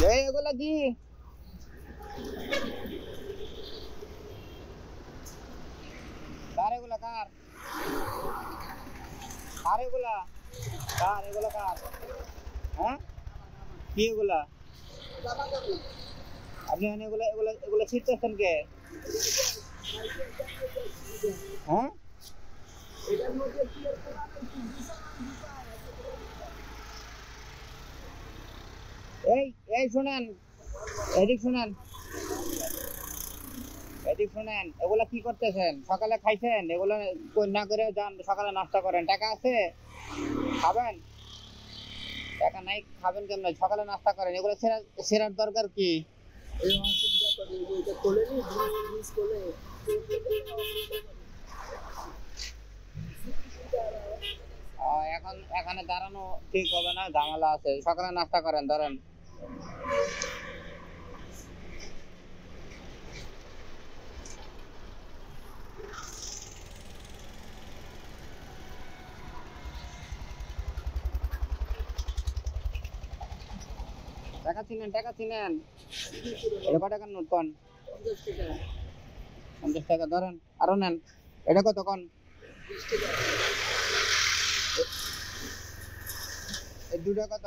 এগুলা কি কার এগুলা কার কার এগুলা কার এগুলা কার হ্যাঁ কি এগুলা আপনি এগুলা এগুলা এগুলা ছিটতেছেন কে হ্যাঁ এই এই শুনেন এদিক শুনেন এদিক শুনেন এগুলা কি করতেছেন সকালে খাইছেন এগুলা না করে যান সকালে নাস্তা করেন টাকা আছে খাবেন টাকা নাই খাবেন কেমন সকালে নাস্তা করেন এগুলো সেরার দরকার কি এখন এখানে দাঁড়ানো ঠিক হবে না ঝামেলা আছে সকালে নাস্তা করেন ধরেন টাকা চিনেন এটা কত টাকার নোট কোন 50 টাকা ধরেন আরো নেন এটা কত কোন এই দুটো কত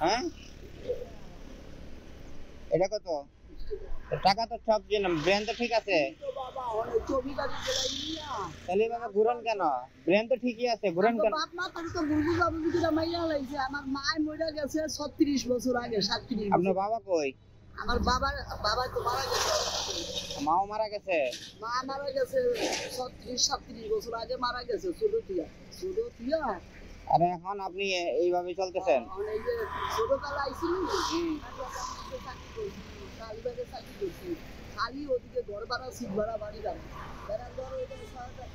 হ্যাঁ এটা কত টাকা তো সব জানেন ব্রেন তো ঠিক আছে তাহলে বাবা ঘুরেন কেন ব্রেন তো ঠিকই আছে ঘুরেন কেন আমার মা মরে গেছে 36 বছর আগে 37 আপনার বাবা কই আমার বাবা তো মারা গেছে মাও মারা গেছে মা মারা গেছে 37 বছর আগে মারা গেছে ছোট টিয়া আরে এখন আপনি এইভাবে চলতেছেন এই যে ছোটবেলা আইছিল খালি ওদিকে ঘর ভাড়া সিট ভাড়া বাড়ি যাবে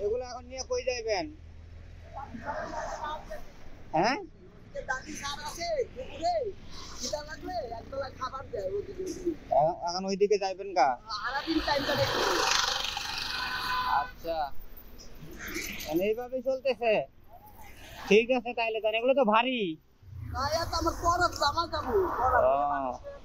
এগুলো এখন নিয়ে কই যাইবেন হ্যাঁ এখন ওইদিকে যাইবেন কা আচ্ছা এইভাবে চলতেছে ঠিক আছে তাইলে এগুলো তো ভারী আমার পরত জামা কাপড়